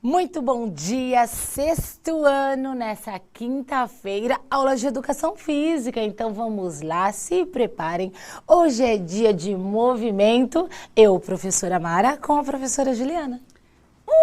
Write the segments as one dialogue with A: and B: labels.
A: Muito bom dia, sexto ano, nessa quinta-feira, aula de Educação Física. Então vamos lá, se preparem. Hoje é dia de movimento. Eu, professora Mara, com a professora Juliana.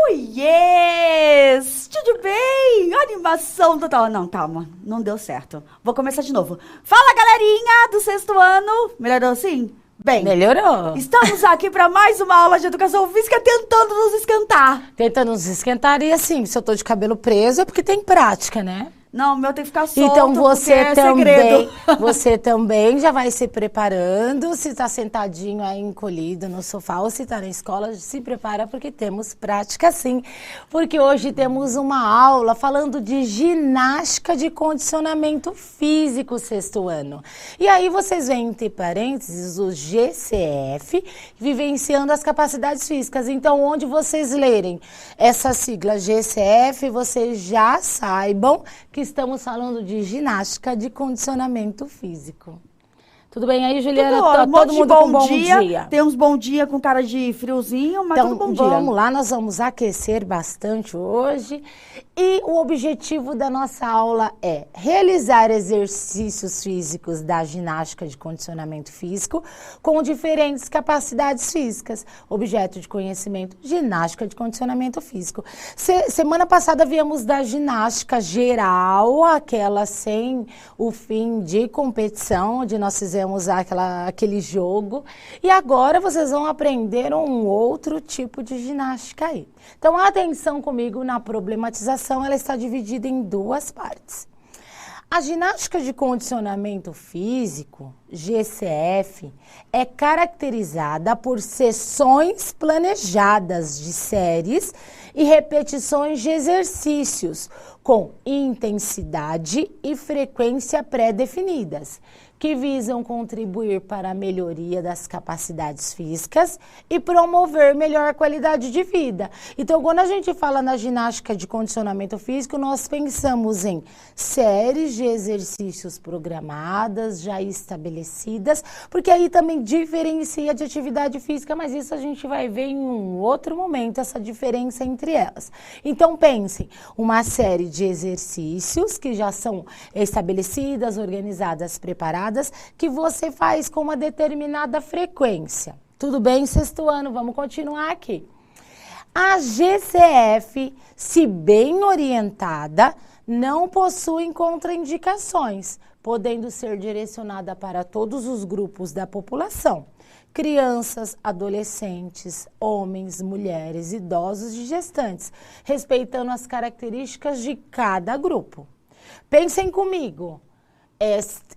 B: Yes! Tudo bem? Animação total. Não, calma, não deu certo. Vou começar de novo. Fala, galerinha do sexto ano. Melhorou assim? Bem,
A: melhorou.
B: Estamos aqui para mais uma aula de Educação Física tentando nos esquentar.
A: Tentando nos esquentar e assim, se eu tô de cabelo preso é porque tem prática, né?
B: Não, o meu tem que ficar solto.
A: Então você
B: também,
A: você também já vai se preparando, se está sentadinho aí encolhido no sofá ou se está na escola, se prepara porque temos prática sim. Porque hoje temos uma aula falando de ginástica de condicionamento físico sexto ano. E aí vocês veem entre parênteses o GCF, vivenciando as capacidades físicas. Então onde vocês lerem essa sigla GCF, vocês já saibam que estamos falando de ginástica de condicionamento físico. Tudo bem aí, Juliana?
B: Todo mundo com bom dia. Tem uns bom dia com cara de friozinho, mas
A: então,
B: tudo bom dia.
A: Vamos lá, nós vamos aquecer bastante hoje. E o objetivo da nossa aula é realizar exercícios físicos da ginástica de condicionamento físico com diferentes capacidades físicas. Objeto de conhecimento, ginástica de condicionamento físico. Semana passada viemos da ginástica geral, aquela sem o fim de competição, onde nós fizemos aquele jogo. E agora vocês vão aprender um outro tipo de ginástica aí. Então, atenção comigo na problematização, ela está dividida em duas partes. A ginástica de condicionamento físico, GCF, é caracterizada por sessões planejadas de séries e repetições de exercícios com intensidade e frequência pré-definidas, que visam contribuir para a melhoria das capacidades físicas e promover melhor qualidade de vida. Então, quando a gente fala na ginástica de condicionamento físico, nós pensamos em séries de exercícios programadas, já estabelecidas, porque aí também diferencia de atividade física, mas isso a gente vai ver em um outro momento, essa diferença entre elas. Então, pensem, uma série de exercícios que já são estabelecidas, organizadas, preparadas, que você faz com uma determinada frequência. Tudo bem, sexto ano? Vamos continuar aqui. A GCF, se bem orientada, não possui contraindicações, podendo ser direcionada para todos os grupos da população. Crianças, adolescentes, homens, mulheres, idosos e gestantes, respeitando as características de cada grupo. Pensem comigo.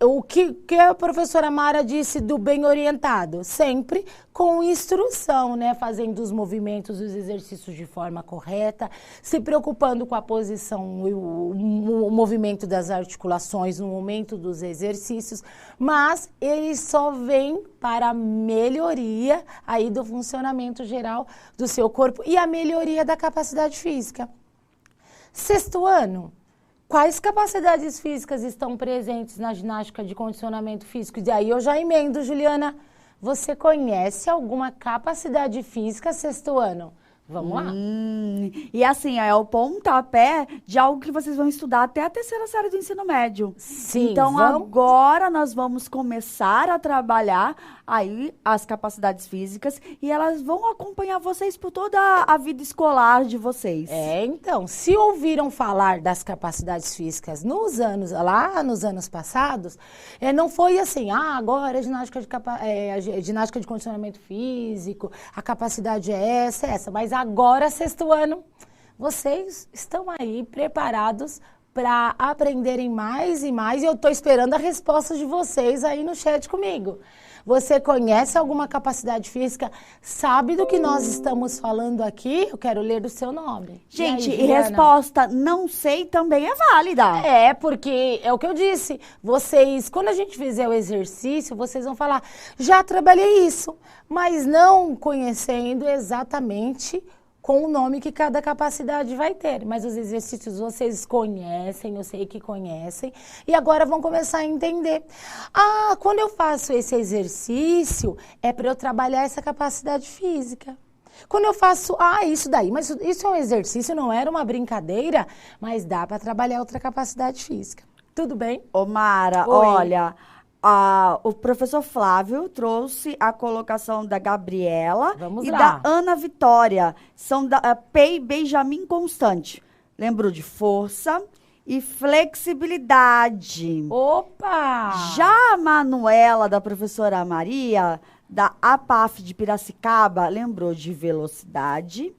A: O que a professora Mara disse do bem orientado? Sempre com instrução, né? Fazendo os movimentos, os exercícios de forma correta, se preocupando com a posição, o movimento das articulações no momento dos exercícios, mas ele só vem para a melhoria aí do funcionamento geral do seu corpo e a melhoria da capacidade física. Sexto ano. Quais capacidades físicas estão presentes na ginástica de condicionamento físico? E aí eu já emendo, Juliana. Você conhece alguma capacidade física sexto ano? Vamos lá.
B: E assim, é o pontapé de algo que vocês vão estudar até a terceira série do ensino médio.
A: Sim,
B: então, agora nós vamos começar a trabalhar aí as capacidades físicas e elas vão acompanhar vocês por toda a vida escolar de vocês.
A: Então, se ouviram falar das capacidades físicas lá nos anos passados, não foi assim, agora é ginástica de condicionamento físico, a capacidade é essa, mas agora, sexto ano, vocês estão aí preparados para aprenderem mais e mais, e eu estou esperando a resposta de vocês aí no chat comigo. Você conhece alguma capacidade física? Sabe do que nós estamos falando aqui? Eu quero ler o seu nome.
B: Gente, e resposta não sei também é válida.
A: Porque é o que eu disse. Vocês, quando a gente fizer o exercício, vocês vão falar, já trabalhei isso, mas não conhecendo exatamente com o nome que cada capacidade vai ter. Mas os exercícios vocês conhecem, eu sei que conhecem, e agora vão começar a entender. Ah, quando eu faço esse exercício, é para eu trabalhar essa capacidade física. Quando eu faço, isso daí, mas isso é um exercício, não era uma brincadeira, mas dá para trabalhar outra capacidade física. Tudo bem?
B: Ô, Mara,
A: Oi.
B: olha, o professor Flávio trouxe a colocação da Gabriela
A: Vamos
B: e
A: lá.
B: da Ana Vitória. São da Pei Benjamin Constante. Lembrou de força e flexibilidade.
A: Opa!
B: Já a Manuela, da professora Maria, da APAF de Piracicaba, lembrou de velocidade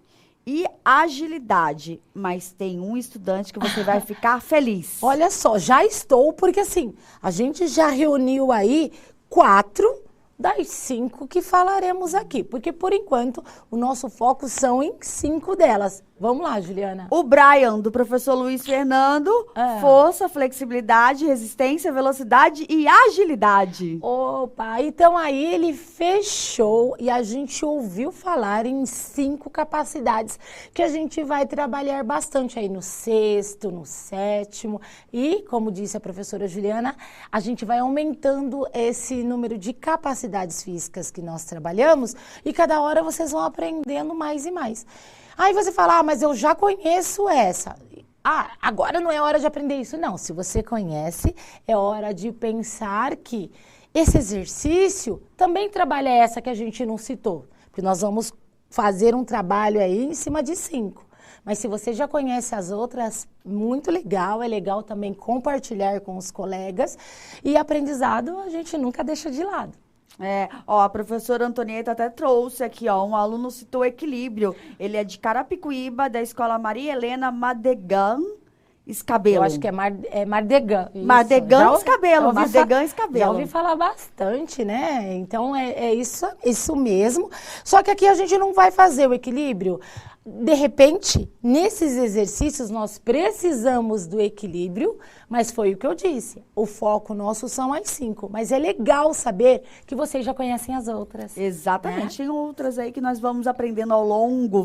B: e agilidade. Mas tem um estudante que você vai ficar feliz.
A: Olha só, já estou, porque assim, a gente já reuniu aí 4 das 5 que falaremos aqui. Porque, por enquanto, o nosso foco são em 5 delas. Vamos lá, Juliana.
B: O Brian, do professor Luiz Fernando, força, flexibilidade, resistência, velocidade e agilidade.
A: Opa, então aí ele fechou e a gente ouviu falar em 5 capacidades que a gente vai trabalhar bastante aí no 6º, no 7º e, como disse a professora Juliana, a gente vai aumentando esse número de capacidades físicas que nós trabalhamos e cada hora vocês vão aprendendo mais e mais. Aí você fala, mas eu já conheço essa. Agora não é hora de aprender isso. Não, se você conhece, é hora de pensar que esse exercício também trabalha essa que a gente não citou. Porque nós vamos fazer um trabalho aí em cima de 5. Mas se você já conhece as outras, muito legal. É legal também compartilhar com os colegas. E aprendizado a gente nunca deixa de lado.
B: A professora Antonieta até trouxe aqui, um aluno citou equilíbrio. Ele é de Carapicuíba, da escola Maria Helena Mardegan Escabelo.
A: Eu acho que é Mardegan.
B: Mardegan Escabelo, Mardegan Escabelo.
A: Já ouvi falar bastante, né? Então, é isso mesmo. Só que aqui a gente não vai fazer o equilíbrio. De repente, nesses exercícios, nós precisamos do equilíbrio, mas foi o que eu disse. O foco nosso são as 5. Mas é legal saber que vocês já conhecem as outras.
B: Exatamente.
A: Né?
B: Tem outras aí que nós vamos aprendendo ao longo.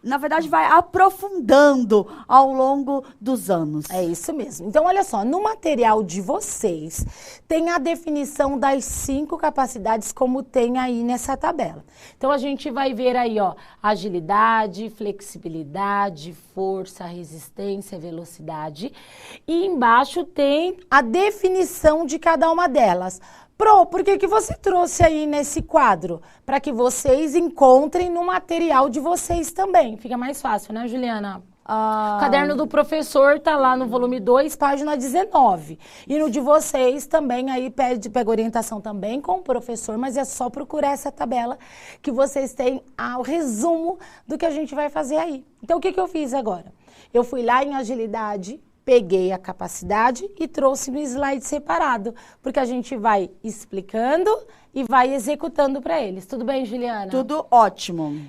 B: Na verdade, vai aprofundando ao longo dos anos.
A: É isso mesmo. Então, olha só, no material de vocês, tem a definição das 5 capacidades, como tem aí nessa tabela. Então, a gente vai ver aí, agilidade, flexibilidade, força, resistência, velocidade. E embaixo tem a definição de cada uma delas. Por que você trouxe aí nesse quadro? Para que vocês encontrem no material de vocês também. Fica mais fácil, né, Juliana? O caderno do professor tá lá no volume 2, página 19. E no de vocês também, aí pega orientação também com o professor, mas é só procurar essa tabela que vocês têm o resumo do que a gente vai fazer aí. Então, o que eu fiz agora? Eu fui lá em agilidade, peguei a capacidade e trouxe no slide separado, porque a gente vai explicando e vai executando para eles. Tudo bem, Juliana?
B: Tudo ótimo.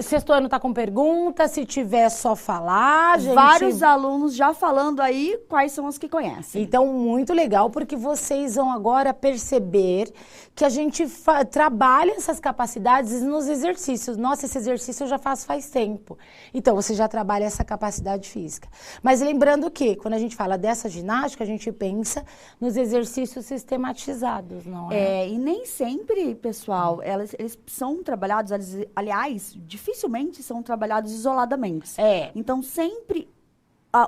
A: Sexto ano tá com pergunta, se tiver só falar, gente.
B: Vários alunos já falando aí quais são os que conhecem.
A: Então, muito legal, porque vocês vão agora perceber que a gente trabalha essas capacidades nos exercícios. Nossa, esse exercício eu já faço faz tempo. Então, você já trabalha essa capacidade física. Mas lembrando que, quando a gente fala dessa ginástica, a gente pensa nos exercícios sistematizados, não é?
B: E nem sempre, pessoal, eles são trabalhados, aliás, dificilmente são trabalhados isoladamente. Então, sempre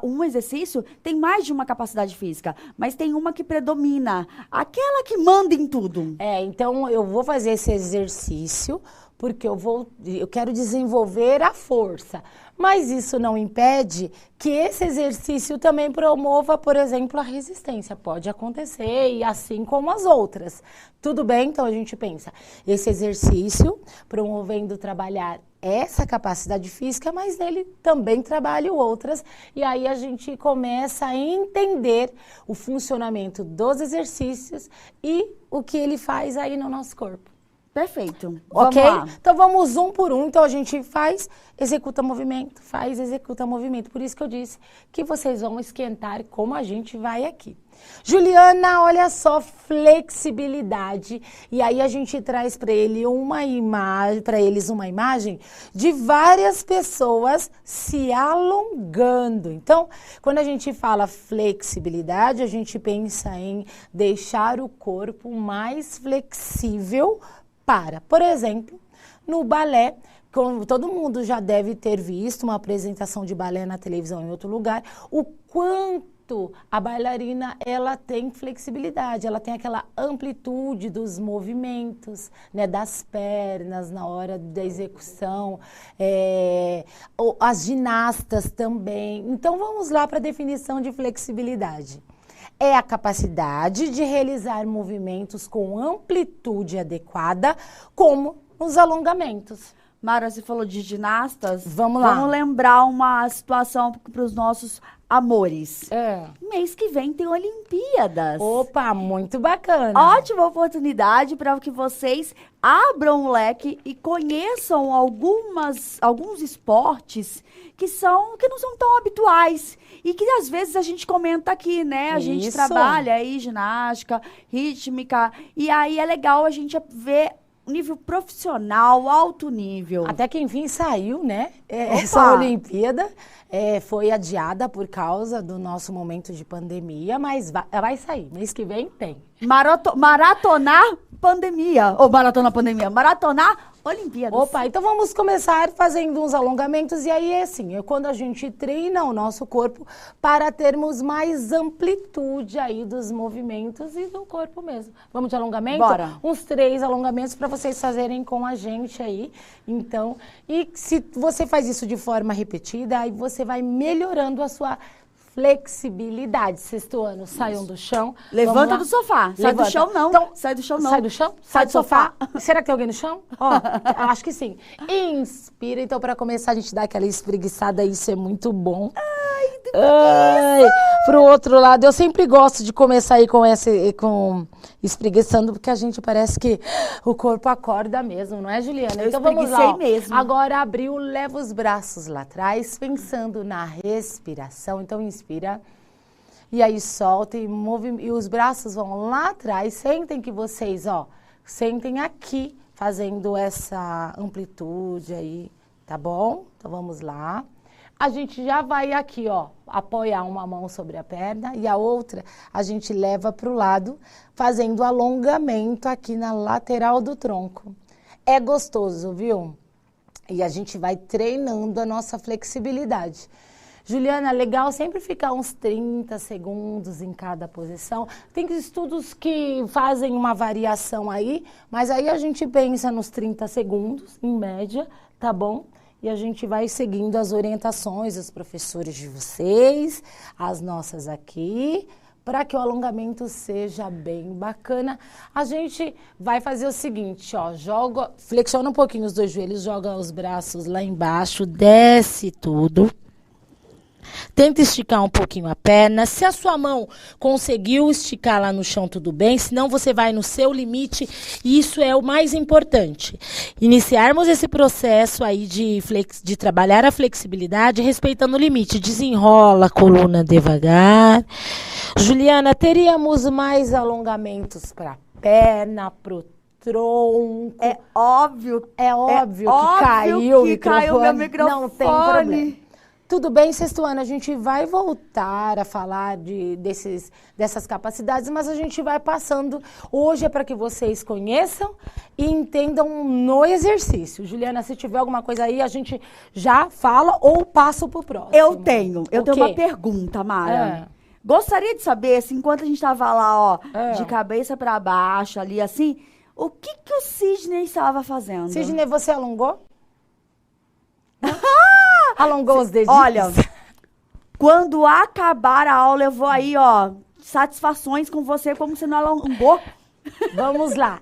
B: um exercício tem mais de uma capacidade física, mas tem uma que predomina, aquela que manda em tudo.
A: Então eu vou fazer esse exercício porque eu quero desenvolver a força. Mas isso não impede que esse exercício também promova, por exemplo, a resistência. Pode acontecer, e assim como as outras. Tudo bem? Então a gente pensa, esse exercício promovendo trabalhar essa capacidade física, mas nele também trabalho outras. E aí a gente começa a entender o funcionamento dos exercícios e o que ele faz aí no nosso corpo.
B: Perfeito.
A: Ok?
B: Vamos lá.
A: Então vamos um por um. Então a gente faz, executa movimento, faz, executa movimento. Por isso que eu disse que vocês vão esquentar como a gente vai aqui. Juliana, olha só, flexibilidade. E aí a gente traz para eles uma imagem de várias pessoas se alongando. Então, quando a gente fala flexibilidade, a gente pensa em deixar o corpo mais flexível para, por exemplo, no balé, como todo mundo já deve ter visto uma apresentação de balé na televisão em outro lugar, o quanto a bailarina ela tem flexibilidade, ela tem aquela amplitude dos movimentos, né, das pernas na hora da execução, as ginastas também. Então vamos lá para a definição de flexibilidade. É a capacidade de realizar movimentos com amplitude adequada, como os alongamentos.
B: Mara, você falou de ginastas.
A: Vamos lá.
B: Vamos lembrar uma situação para os nossos amores.
A: É.
B: Mês que vem tem Olimpíadas.
A: Opa, muito bacana.
B: Ótima oportunidade para que vocês abram o leque e conheçam alguns esportes que não são tão habituais e que às vezes a gente comenta aqui, né? A gente trabalha aí ginástica, rítmica, e aí é legal a gente ver nível profissional, alto nível.
A: Até que enfim saiu, né? Essa Olimpíada foi adiada por causa do nosso momento de pandemia, mas vai sair. Mês que vem tem.
B: Maratonar pandemia. Ou maratonar pandemia. Maratonar Olimpíadas.
A: Opa, então vamos começar fazendo uns alongamentos. E aí, assim, é quando a gente treina o nosso corpo para termos mais amplitude aí dos movimentos e do corpo mesmo. Vamos de alongamento?
B: Bora.
A: Uns 3 alongamentos para vocês fazerem com a gente aí. Então, e se você faz isso de forma repetida, aí você vai melhorando a sua flexibilidade. Sexto ano, saiam do chão.
B: Levanta do sofá. Sai do chão, não.
A: Então,
B: sai do chão, não.
A: Sai do chão? Sai do sofá. Será que tem alguém no chão? Ó, acho que sim. Inspira. Então, para começar, a gente dá aquela espreguiçada. Isso é muito bom. Pro outro lado, eu sempre gosto de começar aí com espreguiçando, porque a gente parece que o corpo acorda mesmo, não é, Juliana?
B: Eu
A: então vamos lá.
B: Mesmo.
A: Agora abriu, leva os braços lá atrás, pensando na respiração. Então inspira. E aí solta e os braços vão lá atrás. Sentem que vocês, sentem aqui, fazendo essa amplitude aí, tá bom? Então vamos lá. A gente já vai aqui, apoiar uma mão sobre a perna e a outra a gente leva para o lado, fazendo alongamento aqui na lateral do tronco. É gostoso, viu? E a gente vai treinando a nossa flexibilidade. Juliana, legal sempre ficar uns 30 segundos em cada posição. Tem estudos que fazem uma variação aí, mas aí a gente pensa nos 30 segundos, em média, tá bom? E a gente vai seguindo as orientações dos professores de vocês, as nossas aqui, para que o alongamento seja bem bacana. A gente vai fazer o seguinte, flexiona um pouquinho os 2 joelhos, joga os braços lá embaixo, desce tudo. Tenta esticar um pouquinho a perna. Se a sua mão conseguiu esticar lá no chão, tudo bem. Senão você vai no seu limite. E isso é o mais importante. Iniciarmos esse processo aí de trabalhar a flexibilidade respeitando o limite. Desenrola a coluna devagar. Juliana, teríamos mais alongamentos para a perna, para o tronco.
B: É óbvio
A: que caiu o microfone.
B: Caiu meu microfone.
A: Não tem problema. Tudo bem, sexto ano, a gente vai voltar a falar dessas capacidades, mas a gente vai passando. Hoje é para que vocês conheçam e entendam no exercício. Juliana, se tiver alguma coisa aí, a gente já fala ou passa para o próximo.
B: Eu tenho uma pergunta, Mara. Gostaria de saber, assim, enquanto a gente estava lá, de cabeça para baixo, ali, assim, o que o Sidney estava fazendo?
A: Sidney, você alongou? Alongou os dedinhos?
B: Olha, quando acabar a aula, eu vou aí, satisfações com você, como você não alongou.
A: Vamos lá.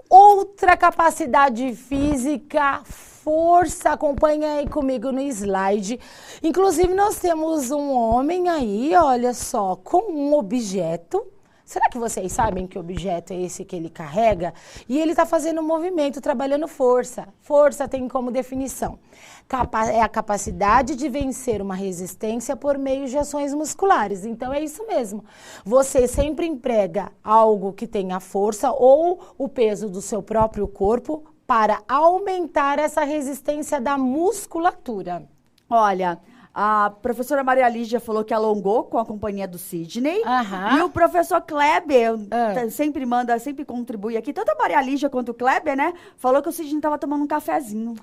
A: Outra capacidade física, força, acompanha aí comigo no slide. Inclusive, nós temos um homem aí, olha só, com um objeto. será que vocês sabem que objeto é esse que ele carrega? E ele está fazendo um movimento, trabalhando força. Força tem como definição. É a capacidade de vencer uma resistência por meio de ações musculares. Então, é isso mesmo. Você sempre emprega algo que tenha força ou o peso do seu próprio corpo para aumentar essa resistência da musculatura.
B: Olha, a professora Maria Lígia falou que alongou com a companhia do Sidney. E o professor Kleber sempre contribui aqui. Tanto a Maria Lígia quanto o Kleber, né? Falou que o Sidney estava tomando um cafezinho.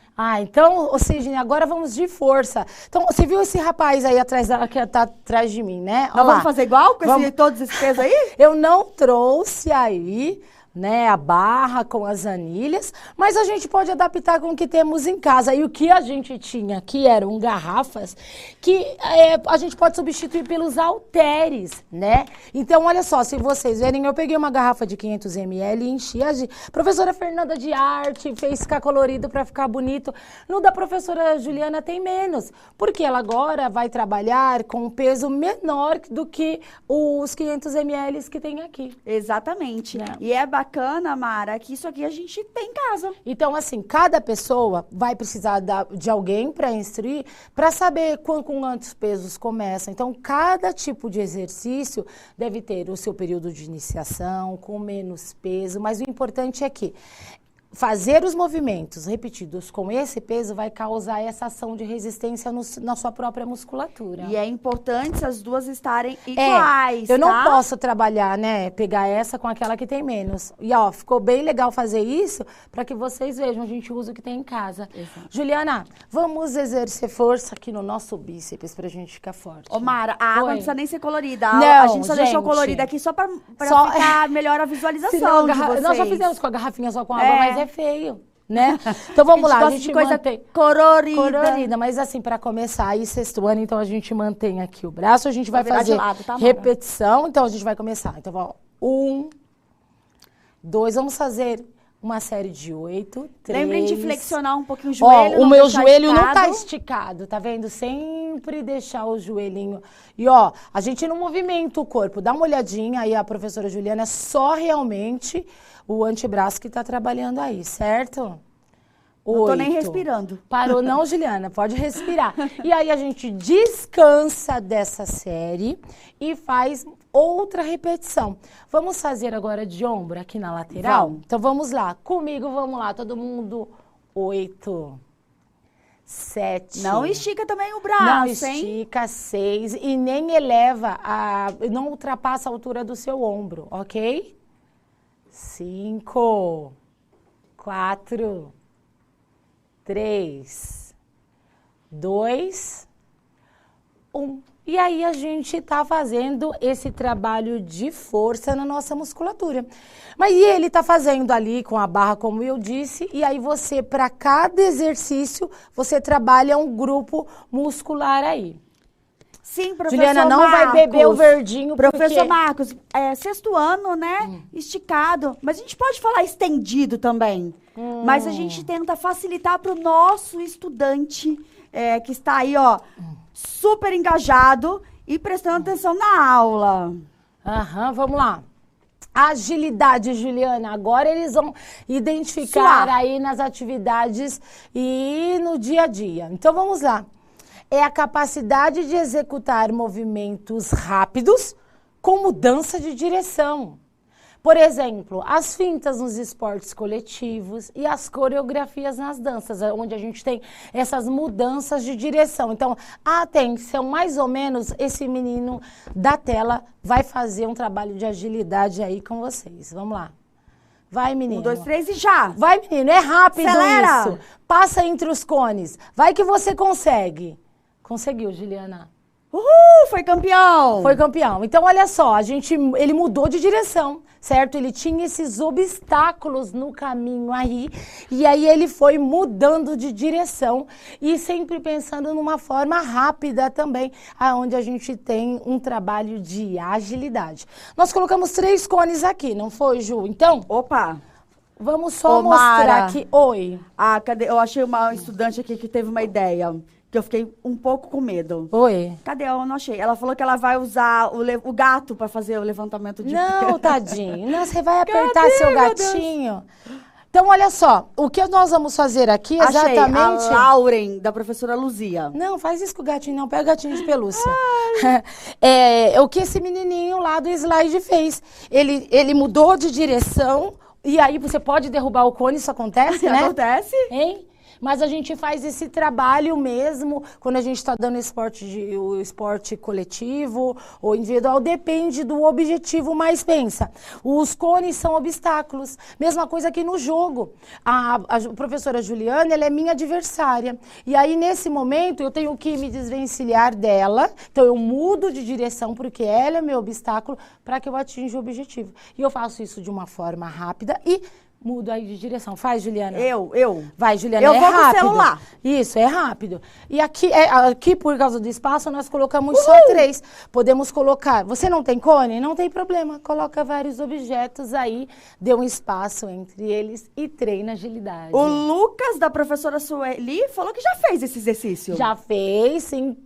A: Então, Sidney, agora vamos de força. Então, você viu esse rapaz aí que tá atrás de mim, né?
B: Nós vamos fazer igual com todos esses pesos aí?
A: Eu não trouxe aí, né, a barra com as anilhas, mas a gente pode adaptar com o que temos em casa. E o que a gente tinha aqui eram garrafas que a gente pode substituir pelos halteres, né? Então, olha só, se vocês verem, eu peguei uma garrafa de 500 ml e enchi a de... Professora Fernanda de Arte fez ficar colorido para ficar bonito. No da professora Juliana tem menos, porque ela agora vai trabalhar com um peso menor do que os 500 ml que tem aqui.
B: Exatamente. Né? E é bacana, Mara, que isso aqui a gente tem em casa.
A: Então, assim, cada pessoa vai precisar de alguém para instruir, para saber com quantos pesos começa. Então, cada tipo de exercício deve ter o seu período de iniciação, com menos peso, mas o importante é que fazer os movimentos repetidos com esse peso vai causar essa ação de resistência na sua própria musculatura.
B: E é importante as duas estarem iguais,
A: eu não posso trabalhar, né, pegar essa com aquela que tem menos. E, ó, ficou bem legal fazer isso para que vocês vejam, a gente usa o que tem em casa.
B: Exato.
A: Juliana, vamos exercer força aqui no nosso bíceps pra gente ficar forte.
B: Ô, Mara, a água não precisa nem ser colorida.
A: Não,
B: a gente só deixou colorida aqui só pra ficar melhor a visualização de vocês.
A: Nós já fizemos com a garrafinha só com água, mas é feio, né? Então vamos lá, a gente
B: coisa
A: mantém
B: colorida,
A: mas assim, para começar aí sexto ano, então a gente mantém aqui o braço, a gente vai fazer repetição, então a gente vai começar. Então, ó, 1, 2, vamos fazer uma série de 8, 3.
B: Lembrem de flexionar um pouquinho o joelho.
A: Ó, o meu joelho não tá esticado, tá vendo? Sempre deixar o joelhinho. E ó, a gente não movimenta o corpo. Dá uma olhadinha aí, a professora Juliana, é só realmente o antebraço que tá trabalhando aí, certo?
B: Não tô nem respirando.
A: Parou não, Juliana? Pode respirar. E aí a gente descansa dessa série e faz outra repetição. Vamos fazer agora de ombro aqui na lateral?
B: Vamos.
A: Então vamos lá. Comigo, vamos lá. Todo mundo. 8, 7.
B: Não estica também o braço,
A: não estica, 6. E nem eleva, não ultrapassa a altura do seu ombro, ok? 5, 4, 3, 2, 1. E aí a gente tá fazendo esse trabalho de força na nossa musculatura. Mas e ele tá fazendo ali com a barra, como eu disse, e aí você, para cada exercício, você trabalha um grupo muscular aí.
B: Sim, professor
A: Juliana, não
B: Marcos,
A: vai beber o verdinho,
B: professor Marcos, sexto ano, né? Esticado. Mas a gente pode falar estendido também. Mas a gente tenta facilitar para o nosso estudante que está aí, ó, super engajado e prestando atenção na aula.
A: Vamos lá. Agilidade, Juliana. Agora eles vão identificar aí nas atividades e no dia a dia. Então vamos lá. É a capacidade de executar movimentos rápidos com mudança de direção. Por exemplo, as fintas nos esportes coletivos e as coreografias nas danças, onde a gente tem essas mudanças de direção. Então, atenção, mais ou menos, esse menino da tela vai fazer um trabalho de agilidade aí com vocês. Vamos lá. Vai, menino.
B: 1, 2, 3 e já.
A: Vai, menino. É rápido.
B: Acelera.
A: Isso. Passa entre os cones. Vai que você consegue. Conseguiu, Juliana.
B: Uhul, foi campeão.
A: Foi campeão. Então, olha só, ele mudou de direção, certo? Ele tinha esses obstáculos no caminho aí, e aí ele foi mudando de direção e sempre pensando numa forma rápida também, aonde a gente tem um trabalho de agilidade. Nós colocamos 3 cones aqui, não foi, Ju? Então,
B: opa!
A: Vamos só mostrar aqui. Oi.
B: Cadê? Eu achei uma estudante aqui que teve uma ideia. que eu fiquei um pouco com medo.
A: Oi.
B: Cadê? Eu não achei. Ela falou que ela vai usar o gato para fazer o levantamento de
A: Não,
B: peso.
A: tadinho. Não, você vai apertar
B: Cadê,
A: seu
B: meu
A: gatinho. Então, olha só. O que nós vamos fazer aqui exatamente...
B: Achei, a Lauren, da professora Luzia.
A: Não, faz isso com o gatinho, não. Pega o gatinho de pelúcia. O que esse menininho lá do slide fez. Ele mudou de direção e aí você pode derrubar o cone, isso acontece, né?
B: Acontece.
A: Hein? Mas a gente faz esse trabalho mesmo quando a gente está dando o esporte coletivo ou individual, depende do objetivo, mas pensa, os cones são obstáculos. Mesma coisa que no jogo. A professora Juliana, ela é minha adversária. E aí, nesse momento, eu tenho que me desvencilhar dela, então eu mudo de direção porque ela é meu obstáculo para que eu atinja o objetivo. E eu faço isso de uma forma rápida e mudo aí de direção. Faz, Juliana.
B: Eu.
A: Vai, Juliana,
B: eu
A: é
B: vou
A: rápido.
B: com o celular.
A: Isso, é rápido. E aqui, por causa do espaço, nós colocamos só 3. Podemos colocar... Você não tem cone? Não tem problema. Coloca vários objetos aí, dê um espaço entre eles e treina agilidade.
B: O Lucas, da professora Sueli, falou que já fez esse exercício.
A: Já fez, sim.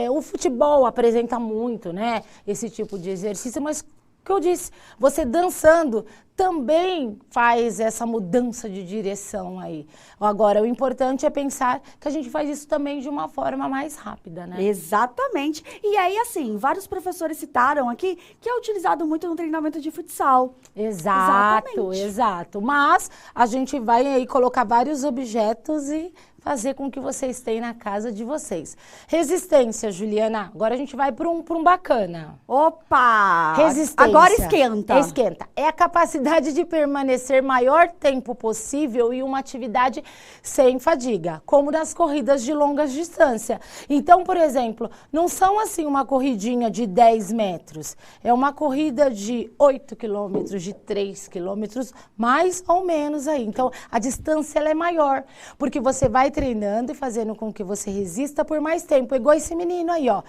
A: O futebol apresenta muito, né? Esse tipo de exercício, mas... que eu disse, você dançando também faz essa mudança de direção aí. Agora, o importante é pensar que a gente faz isso também de uma forma mais rápida, né?
B: Exatamente. E aí, assim, vários professores citaram aqui que é utilizado muito no treinamento de futsal.
A: Exato. Mas a gente vai aí colocar vários objetos e fazer com que vocês tenham na casa de vocês. Resistência, Juliana. Agora a gente vai para um bacana.
B: Opa!
A: Resistência.
B: Agora esquenta.
A: Esquenta. É a capacidade de permanecer maior tempo possível em uma atividade sem fadiga, como nas corridas de longa distância. Então, por exemplo, não são assim uma corridinha de 10 metros. É uma corrida de 8 quilômetros, de 3 quilômetros, mais ou menos aí. Então, a distância ela é maior, porque você vai treinando e fazendo com que você resista por mais tempo. Igual esse menino aí, ó.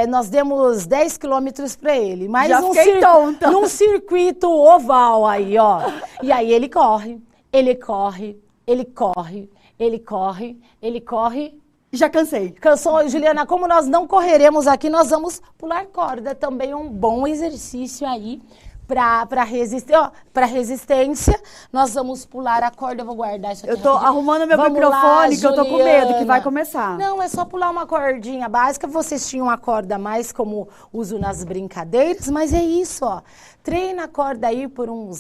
A: Nós demos 10 quilômetros para ele, mas num circuito oval aí, ó. E aí ele corre.
B: Já cansei.
A: Cansou, Juliana, como nós não correremos aqui, nós vamos pular corda. Também é um bom exercício aí. Para resistência, nós vamos pular a corda. Eu vou guardar isso aqui.
B: Eu tô arrumando meu microfone, que eu tô com medo, que vai começar.
A: Não, é só pular uma cordinha básica. Vocês tinham uma corda mais como uso nas brincadeiras, mas é isso, ó. Treina a corda aí por um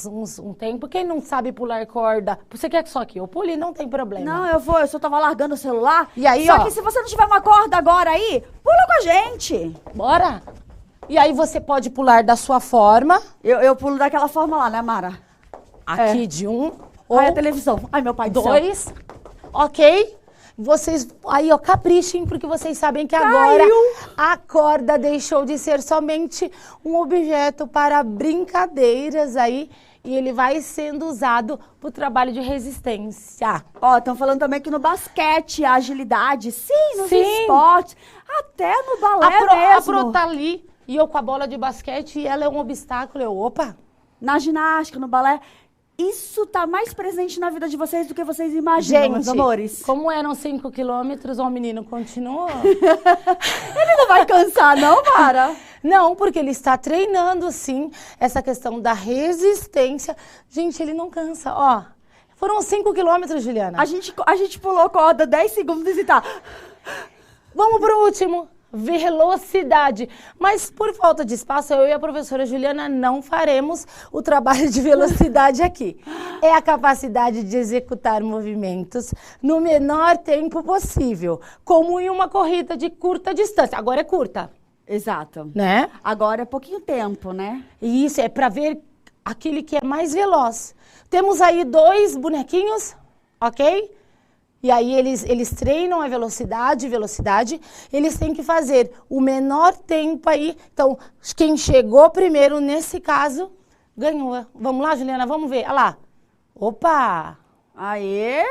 A: tempo. Quem não sabe pular corda, você quer só que eu pule? Não tem problema.
B: Não, eu só tava largando o celular.
A: E aí,
B: só que se você não tiver uma corda agora aí, pula com a gente.
A: Bora? E aí você pode pular da sua forma.
B: Eu pulo daquela forma lá, né, Mara?
A: Aqui de um.
B: Ai, a televisão. Ai, meu pai do céu.
A: 2. Ok? Vocês aí, ó, caprichem, porque vocês sabem que agora a corda deixou de ser somente um objeto para brincadeiras aí. E ele vai sendo usado para o trabalho de resistência.
B: Ó, estão falando também que no basquete, a agilidade, nos esportes, até no balé mesmo.
A: A Pro tá ali, e eu com a bola de basquete, e ela é um obstáculo. Opa!
B: Na ginástica, no balé, isso tá mais presente na vida de vocês do que vocês imaginam,
A: gente,
B: meus amores.
A: Como eram 5 quilômetros, o menino continuou.
B: Ele não vai cansar, não, Mara?
A: Não, porque ele está treinando, sim, essa questão da resistência. Gente, ele não cansa, ó. Foram 5 quilômetros, Juliana.
B: A gente pulou corda 10 segundos e tá.
A: Vamos pro último. Velocidade. Mas por falta de espaço, eu e a professora Juliana não faremos o trabalho de velocidade aqui. É a capacidade de executar movimentos no menor tempo possível, como em uma corrida de curta distância. Agora é curta.
B: Exato.
A: Né?
B: Agora é pouquinho tempo, né?
A: E isso é para ver aquele que é mais veloz. Temos aí 2 bonequinhos, ok? E aí eles treinam a velocidade, eles têm que fazer o menor tempo aí. Então, quem chegou primeiro, nesse caso, ganhou. Vamos lá, Juliana, vamos ver. Olha lá. Opa!
B: Aê!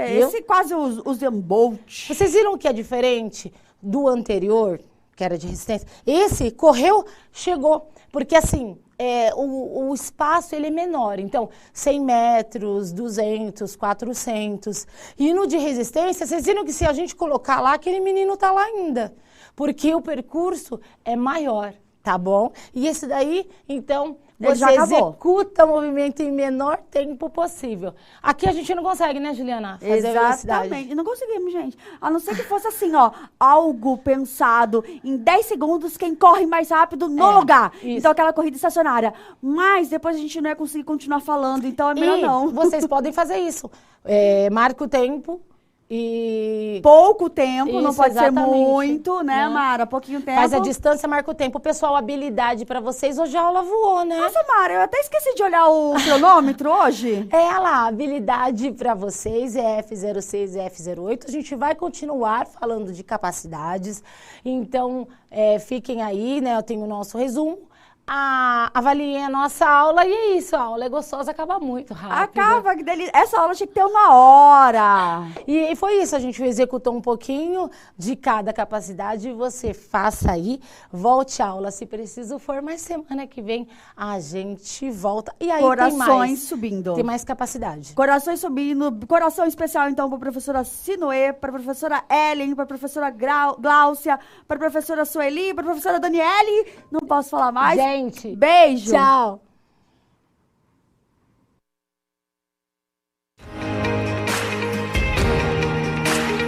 B: Viu? Esse quase o Usain Bolt.
A: Vocês viram que é diferente do anterior, que era de resistência? Esse correu, chegou. Porque assim, o espaço ele é menor. Então, 100 metros, 200, 400. E no de resistência, vocês viram que se a gente colocar lá, aquele menino tá lá ainda. Porque o percurso é maior, tá bom? E esse daí, então, você executa o movimento em menor tempo possível. Aqui a gente não consegue, né, Juliana? Fazer
B: exatamente. Não conseguimos, gente. A não ser que fosse assim, ó, algo pensado em 10 segundos, quem corre mais rápido no lugar. Isso. Então, aquela corrida estacionária. Mas depois a gente não ia conseguir continuar falando, então é melhor não.
A: Vocês podem fazer isso. Marca o tempo. E
B: pouco tempo, não pode ser muito, né,
A: não.
B: Mara? Pouquinho tempo.
A: Faz a distância, marca o tempo. Pessoal, habilidade pra vocês. Hoje a aula voou, né?
B: Nossa, Mara, eu até esqueci de olhar o cronômetro hoje.
A: Lá, habilidade pra vocês é F06 e F08. A gente vai continuar falando de capacidades. Então, fiquem aí, né? Eu tenho o nosso resumo. Avaliem a nossa aula e é isso, a aula é gostosa, acaba muito rápido.
B: Acaba, que delícia. Essa aula tinha que ter 1 hora.
A: E foi isso, a gente executou um pouquinho de cada capacidade, você faça aí, volte à aula se preciso for, mas semana que vem a gente volta. E aí
B: corações subindo.
A: Tem mais capacidade.
B: Corações subindo, coração especial então para a professora Sinoê, para a professora Ellen, para a professora Gláucia, para a professora Sueli, para a professora Daniele, não posso falar mais.
A: Gente,
B: beijo.
A: Tchau.